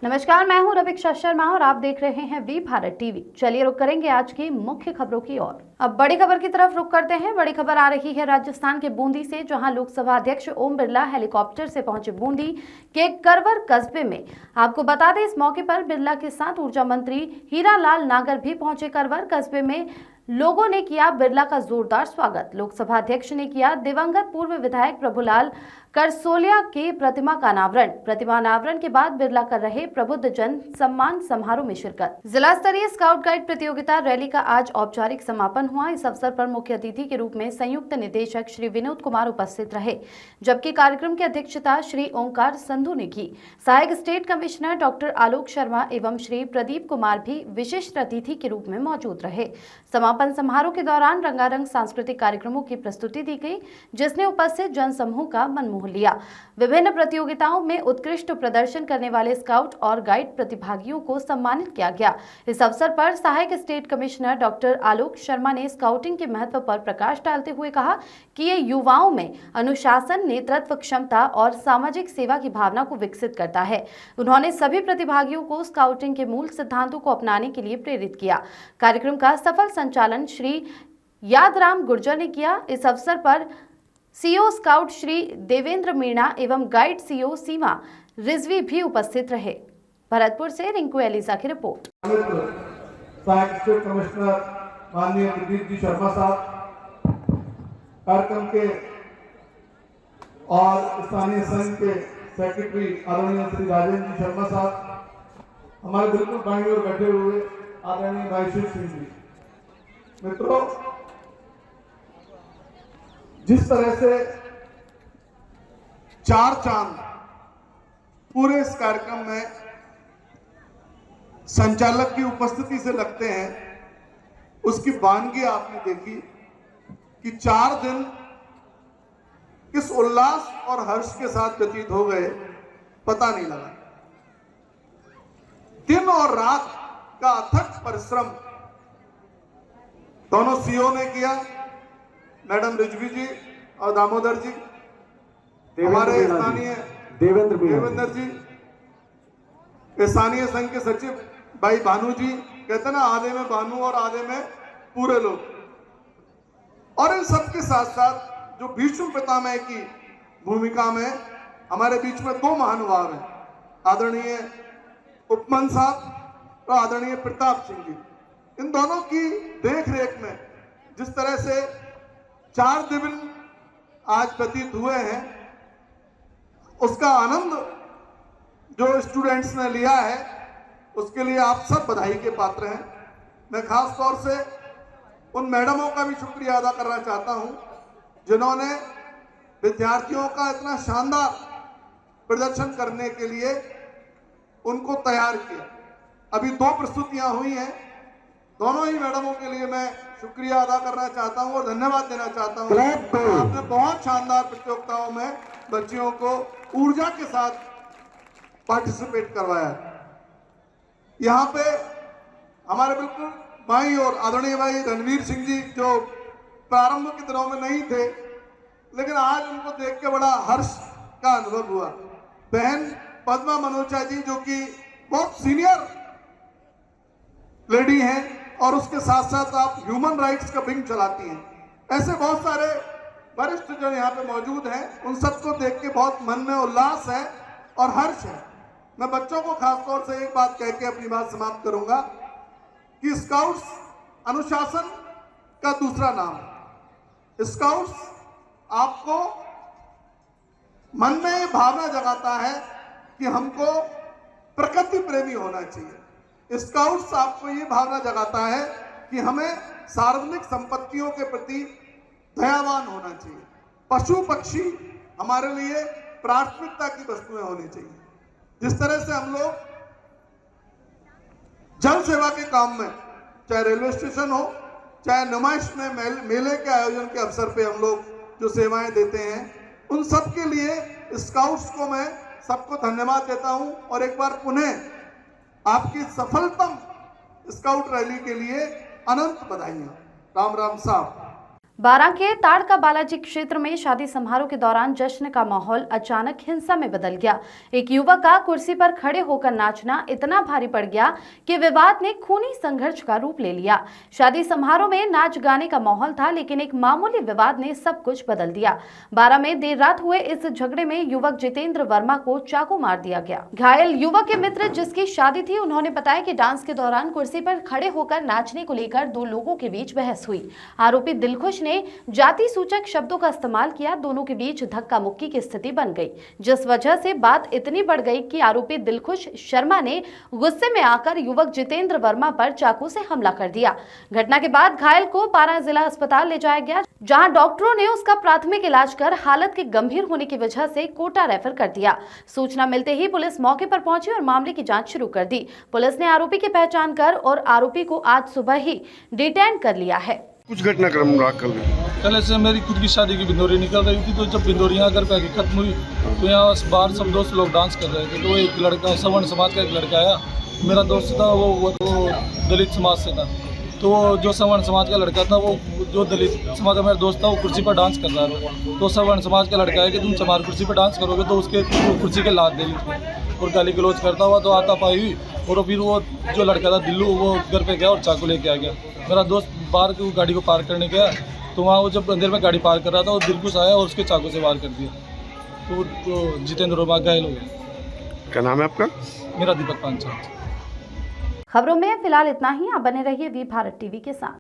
नमस्कार, मैं हूं रविक्षा शर्मा और आप देख रहे हैं वी भारत टीवी। चलिए रुक करेंगे आज की मुख्य खबरों की ओर। अब बड़ी खबर की तरफ रुक करते हैं। बड़ी खबर आ रही है राजस्थान के बूंदी से, जहां लोकसभा अध्यक्ष ओम बिरला हेलीकॉप्टर से पहुंचे बूंदी के करवर कस्बे में। आपको बता दें, इस मौके पर बिरला के साथ ऊर्जा मंत्री हीरालाल नागर भी पहुंचे। करवर कस्बे में लोगों ने किया बिरला का जोरदार स्वागत। लोकसभा अध्यक्ष ने किया दिवंगत पूर्व विधायक प्रभुलाल करसोलिया की प्रतिमा का अनावरण। प्रतिमा अनावरण के बाद बिरला कर रहे प्रबुद्ध जन सम्मान समारोह में शिरकत। जिला स्तरीय स्काउट गाइड प्रतियोगिता रैली का आज औपचारिक समापन हुआ। इस अवसर पर मुख्य अतिथि के रूप में संयुक्त निदेशक श्री विनोद कुमार उपस्थित रहे, जबकि कार्यक्रम की अध्यक्षता श्री ओंकार संधू ने की। सहायक state commissioner doctor Alok Sharma एवं श्री प्रदीप कुमार भी विशिष्ट अतिथि के रूप में मौजूद रहे। समापन समारोह के दौरान रंगारंग सांस्कृतिक कार्यक्रमों की प्रस्तुति दी गई, जिसने उपस्थित जनसमूह का मन मोह लिया। विभिन्न प्रतियोगिताओं में उत्कृष्ट प्रदर्शन करने वाले स्काउट और गाइड प्रतिभागियों को सम्मानित किया गया। इस अवसर पर सहायक state commissioner doctor Alok Sharma ने स्काउटिंग के महत्व पर प्रकाश डालते हुए कहा कि ये युवाओं में अनुशासन, नेतृत्व क्षमता और सामाजिक सेवा की भावना को विकसित करता है। उन्होंने सभी प्रतिभागियों को स्काउटिंग के मूल सिद्धांतों को अपनाने के लिए प्रेरित किया। कार्यक्रम का सफल संचालन श्री यादराम गुर्जर ने किया। इस अवसर पर सीओ स्काउट श्री देवेंद्र मीणा एवं गाइड सीओ सीमा रिजवी भी उपस्थित रहे। भरतपुर से रिंकू एलिजा की रिपोर्ट। सहायक स्टेट कमिश्नर माननीय प्रदीप जी शर्मा साहब, कार्यक्रम के और स्थानीय संघ के सेक्रेटरी आदरणीय श्री राजेंद्र जी शर्मा साहब, हमारे बिल्कुल बाईं ओर बैठे हुए आदरणीय भाई शिव सिंह जी। मित्रों, जिस तरह से चार चांद पूरे इस कार्यक्रम में संचालक की उपस्थिति से लगते हैं, उसकी वानगी आपने देखी कि 4 दिन किस उल्लास और हर्ष के साथ व्यतीत हो गए, पता नहीं लगा। दिन और रात का अथक परिश्रम दोनों सीओ ने किया, मैडम रिजवी जी और दामोदर जी, हमारे स्थानीय देवेंद्र जी, स्थानीय संघ के सचिव भाई भानु जी, कहते ना आधे में भानु और आधे में पूरे लोग। और इन सब के साथ साथ जो भीष्म पितामह की भूमिका में हमारे बीच में 2 महानुभाव हैं, आदरणीय उपमन साहब और आदरणीय प्रताप सिंह जी। इन दोनों की देख रेख में जिस तरह से 4 दिन आज व्यतीत हुए हैं, उसका आनंद जो स्टूडेंट्स ने लिया है, उसके लिए आप सब बधाई के पात्र हैं। मैं खास तौर से उन मैडमों का भी शुक्रिया अदा करना चाहता हूं, जिन्होंने विद्यार्थियों का इतना शानदार प्रदर्शन करने के लिए उनको तैयार किया। अभी 2 प्रस्तुतियां हुई हैं, दोनों ही मैडमों के लिए मैं शुक्रिया अदा करना चाहता हूं और धन्यवाद देना चाहता हूं। आपने बहुत शानदार प्रतियोगिताओं में बच्चियों को ऊर्जा के साथ पार्टिसिपेट करवाया। यहाँ पे हमारे बिल्कुल बाईं और आदरणीय भाई रणवीर सिंह जी, जो प्रारंभ के दिनों में नहीं थे, लेकिन आज उनको देख के बड़ा हर्ष का अनुभव हुआ। बहन पद्मा मनोचा जी, जो कि बहुत सीनियर लेडी हैं और उसके साथ साथ आप ह्यूमन राइट्स का विंग चलाती हैं। ऐसे बहुत सारे वरिष्ठ जो यहाँ पे मौजूद हैं, उन सबको देख के बहुत मन में उल्लास है और हर्ष है। मैं बच्चों को खास तौर से एक बात कह के अपनी बात समाप्त करूंगा कि स्काउट्स अनुशासन का दूसरा नाम है। स्काउट्स आपको मन में ये भावना जगाता है कि हमको प्रकृति प्रेमी होना चाहिए। स्काउट्स आपको ये भावना जगाता है कि हमें सार्वजनिक संपत्तियों के प्रति दयावान होना चाहिए। पशु पक्षी हमारे लिए प्राथमिकता की वस्तुएं होनी चाहिए। जिस तरह से हम लोग जन सेवा के काम में, चाहे रेलवे स्टेशन हो, चाहे नुमाइश में, मेले के आयोजन के अवसर पे हम लोग जो सेवाएं देते हैं, उन सब के लिए स्काउट्स को मैं सबको धन्यवाद देता हूं। और एक बार पुनः आपकी सफलतम स्काउट रैली के लिए अनंत बधाइयां। राम राम साहब। बारां के ताड़का बालाजी क्षेत्र में शादी समारोह के दौरान जश्न का माहौल अचानक हिंसा में बदल गया। एक युवक का कुर्सी पर खड़े होकर नाचना इतना भारी पड़ गया कि विवाद ने खूनी संघर्ष का रूप ले लिया। शादी समारोह में नाच गाने का माहौल था, लेकिन एक मामूली विवाद ने सब कुछ बदल दिया। बारां में देर रात हुए इस झगड़े में युवक जितेंद्र वर्मा को चाकू मार दिया गया। घायल युवक के मित्र जिसकी शादी थी, उन्होंने बताया कि डांस के दौरान कुर्सी पर खड़े होकर नाचने को लेकर दो लोगों के बीच बहस हुई। आरोपी दिलखुश ने जाति सूचक शब्दों का इस्तेमाल किया। दोनों के बीच धक्का मुक्की की स्थिति बन गई, जिस वजह से बात इतनी बढ़ गई कि आरोपी दिलखुश शर्मा ने गुस्से में आकर युवक जितेंद्र वर्मा पर चाकू से हमला कर दिया। घटना के बाद घायल को बारां जिला अस्पताल ले जाया गया, जहां डॉक्टरों ने उसका प्राथमिक इलाज कर हालत के गंभीर होने की वजह से कोटा रेफर कर दिया। सूचना मिलते ही पुलिस मौके पर पहुंची और मामले की जांच शुरू कर दी। पुलिस ने आरोपी की पहचान कर और आरोपी को आज सुबह ही डिटेन कर लिया है। कुछ घटनाक्रम रहा कल ऐसे मेरी खुद की शादी की बिंदोरी निकल रही थी, तो जब बिंदोरियाँ घर पे आके खत्म हुई तो यहाँ बाहर सब दोस्त लोग डांस कर रहे थे। तो एक लड़का, सवर्ण समाज का एक लड़का आया, मेरा दोस्त था, वो दलित समाज से था। तो जो सवर्ण समाज का लड़का था, वो जो दलित समाज का मेरा दोस्त था, वो कुर्सी पर डांस कर रहा था। तो सवर्ण समाज का लड़का है कि तुम हमारी कुर्सी पर डांस करोगे, तो उसके कुर्सी के लात दे दी और गाली गलौज करता हुआ तो आता पाई हुई। और फिर वो जो लड़का था दिल्लू, वो घर पे गया और चाकू लेके आ गया। मेरा दोस्त बाहर की गाड़ी को पार्क करने गया, तो वहाँ वो जब अंदर में गाड़ी पार्क कर रहा था, वो दिलखुश आया और उसके चाकू से वार कर दिया। तो जितेंद्र वर्मा घायल हो गए। क्या नाम है आपका? मेरा दीपक पांचाल। खबरों में फिलहाल इतना ही। आप बने रहिए वी भारत टीवी के साथ।